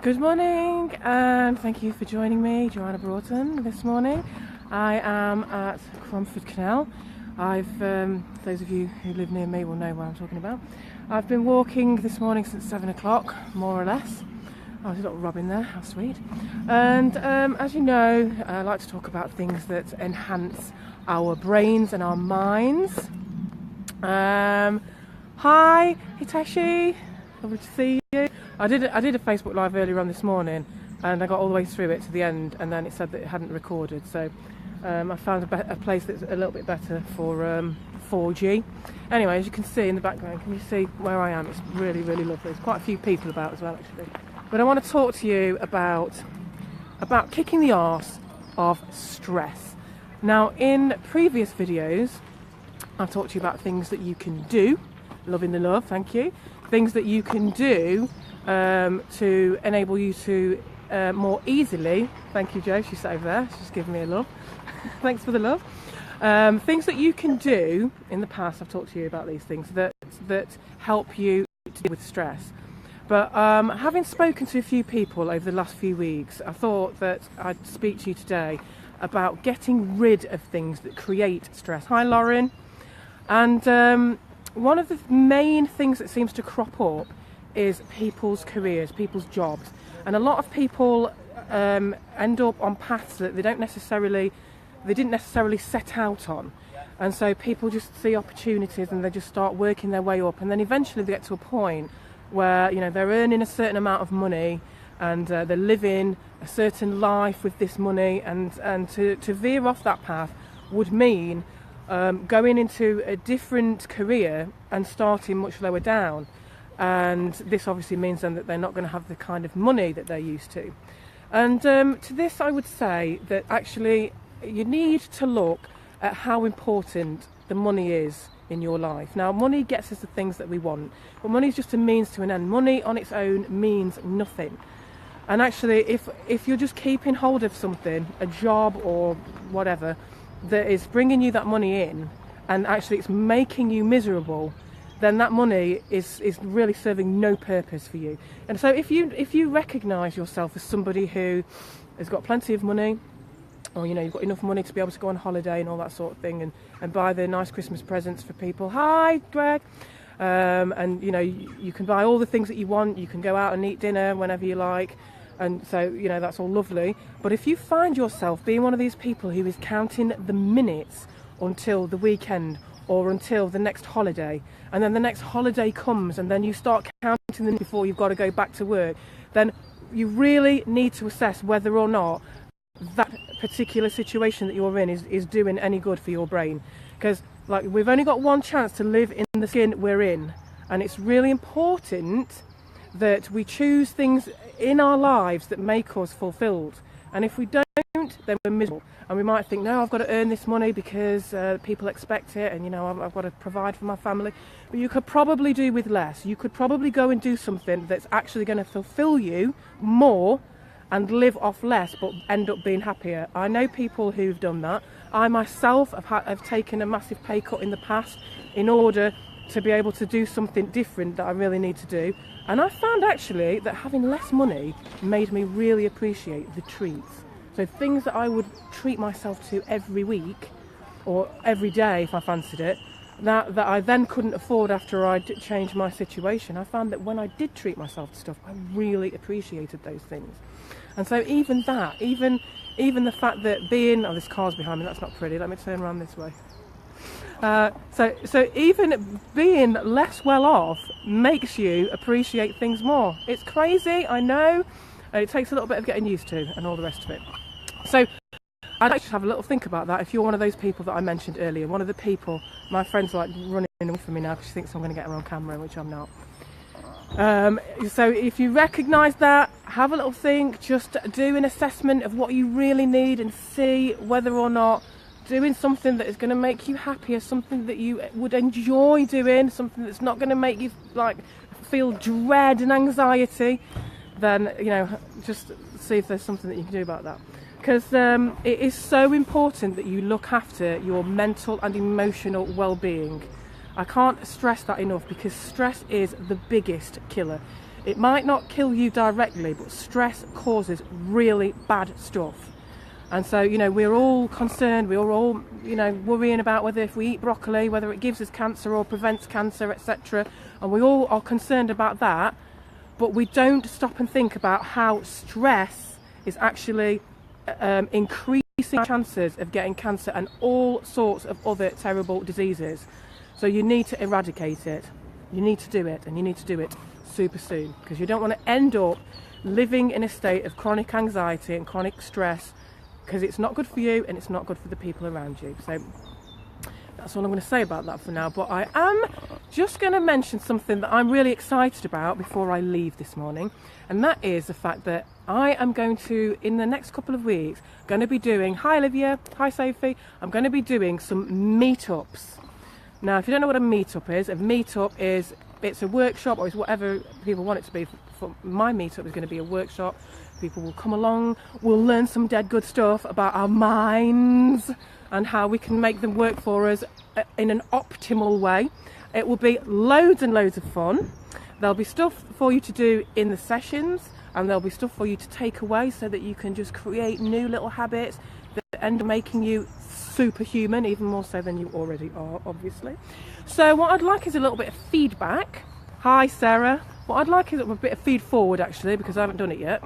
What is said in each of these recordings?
Good morning, and thank you for joining me, Joanna Broughton, this morning. I am at Cromford Canal. Those of you who live near me will know what I'm talking about. I've been walking this morning since 7 o'clock, more or less. Oh, there's a little robin there, how sweet. And as you know, I like to talk about things that enhance our brains and our minds. Hi, Hitachi, lovely to see you. I did a Facebook Live earlier on this morning, and I got all the way through it to the end, and then it said that it hadn't recorded. So I found a place that's a little bit better for 4G. Anyway, as you can see in the background, can you see where I am? It's really, really lovely. There's quite a few people about as well, actually. But I want to talk to you about kicking the arse of stress. Now, in previous videos, I've talked to you about things that you can do. Loving the love, thank you. Things that you can do to enable you to more easily, thank you Jo, she's sat over there, she's giving me a love, thanks for the love. Things that you can do, in the past I've talked to you about these things that help you to deal with stress. But having spoken to a few people over the last few weeks, I thought that I'd speak to you today about getting rid of things that create stress. Hi Lauren. And one of the main things that seems to crop up is people's careers, people's jobs. And a lot of people end up on paths that they didn't necessarily set out on. And so people just see opportunities and they just start working their way up. And then eventually they get to a point where, you know, they're earning a certain amount of money and they're living a certain life with this money. And to veer off that path would mean going into a different career and starting much lower down. And this obviously means then that they're not going to have the kind of money that they're used to. And to this I would say that actually you need to look at how important the money is in your life. Now, money gets us the things that we want, but money is just a means to an end. Money on its own means nothing. And actually if you're just keeping hold of something, a job or whatever, that is bringing you that money in, and actually it's making you miserable, then that money is really serving no purpose for you. And so if you recognise yourself as somebody who has got plenty of money, or you know you've got enough money to be able to go on holiday and all that sort of thing, and buy the nice Christmas presents for people. Hi Greg. And you know you can buy all the things that you want. You can go out and eat dinner whenever you like. And so, you know, that's all lovely. But if you find yourself being one of these people who is counting the minutes until the weekend or until the next holiday, and then the next holiday comes and then you start counting them before you've got to go back to work, then you really need to assess whether or not that particular situation that you're in is doing any good for your brain. Because, like, we've only got one chance to live in the skin we're in, and it's really important that we choose things in our lives that make us fulfilled. And if we don't, then we're miserable. And we might think, no, I've got to earn this money because people expect it, and you know I've got to provide for my family. But you could probably do with less. You could probably go and do something that's actually going to fulfill you more and live off less but end up being happier. I know people who've done that. I myself have taken a massive pay cut in the past in order to be able to do something different that I really need to do. And I found actually that having less money made me really appreciate the treats. So things that I would treat myself to every week or every day if I fancied it, that I then couldn't afford after I'd changed my situation. I found that when I did treat myself to stuff, I really appreciated those things. And so even that, even the fact that being, oh, this car's behind me, that's not pretty, let me turn around this way. So even being less well off makes you appreciate things more. It's crazy, I know. It takes a little bit of getting used to and all the rest of it. So I'd like to have a little think about that. If you're one of those people that I mentioned earlier, one of the people, my friend's like running away from me now because she thinks I'm going to get her on camera, which I'm not. So if you recognise that, have a little think, just do an assessment of what you really need and see whether or not doing something that is going to make you happier, something that you would enjoy doing, something that's not going to make you like feel dread and anxiety, then you know just see if there's something that you can do about that. Because it is so important that you look after your mental and emotional well-being. I can't stress that enough, because stress is the biggest killer. It might not kill you directly, but stress causes really bad stuff. And so, you know, we're all concerned, we're all, you know, worrying about whether if we eat broccoli, whether it gives us cancer or prevents cancer, etc. And we all are concerned about that, but we don't stop and think about how stress is actually increasing our chances of getting cancer and all sorts of other terrible diseases. So you need to eradicate it. You need to do it, and you need to do it super soon, because you don't want to end up living in a state of chronic anxiety and chronic stress, because it's not good for you and it's not good for the people around you. So that's all I'm going to say about that for now. But I am just going to mention something that I'm really excited about before I leave this morning, and that is the fact that I am going to, in the next couple of weeks, going to be doing, hi Olivia, hi Sophie, I'm going to be doing some meetups. Now, if you don't know what a meetup is, it's a workshop, or it's whatever people want it to be. For my meetup is going to be a workshop. People will come along, we'll learn some dead good stuff about our minds and how we can make them work for us in an optimal way. It will be loads and loads of fun. There'll be stuff for you to do in the sessions, and there'll be stuff for you to take away so that you can just create new little habits that end up making you superhuman, even more so than you already are, obviously. So what I'd like is a little bit of feedback. Hi Sarah. What I'd like is a bit of feed forward, actually, because I haven't done it yet.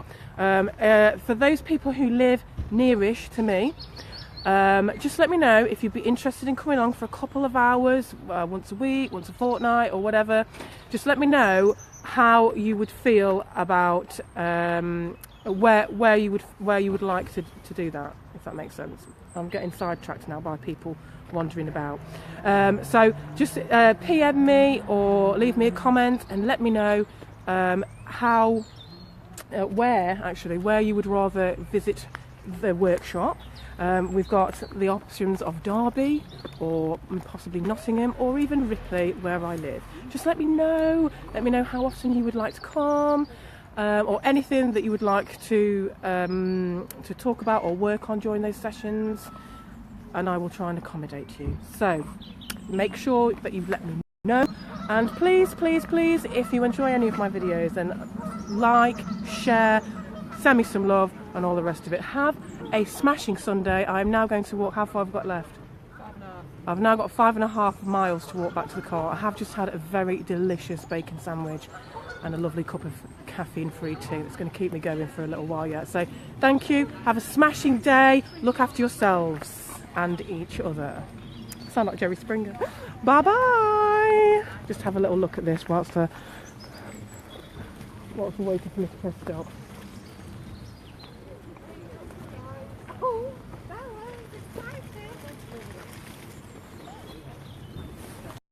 For those people who live nearish to me, just let me know if you'd be interested in coming along for a couple of hours, once a week, once a fortnight, or whatever. Just let me know how you would feel about where you would like to do that, if that makes sense. I'm getting sidetracked now by people wandering about. So just PM me or leave me a comment and let me know where you would rather visit the workshop. We've got the options of Derby or possibly Nottingham or even Ripley, where I live. Just let me know how often you would like to come, or anything that you would like to talk about or work on during those sessions, and I will try and accommodate you. So make sure that you let me know, and please, if you enjoy any of my videos, then like, share, send me some love and all the rest of it. Have a smashing Sunday. I'm now going to walk. How far have I got left? 5.5. I've now got 5.5 miles to walk back to the car. I have just had a very delicious bacon sandwich and a lovely cup of caffeine-free tea. It's going to keep me going for a little while yet. So thank you. Have a smashing day. Look after yourselves and each other. Sound like Jerry Springer. Bye-bye. Just have a little look at this whilst we're waiting for me to press stop.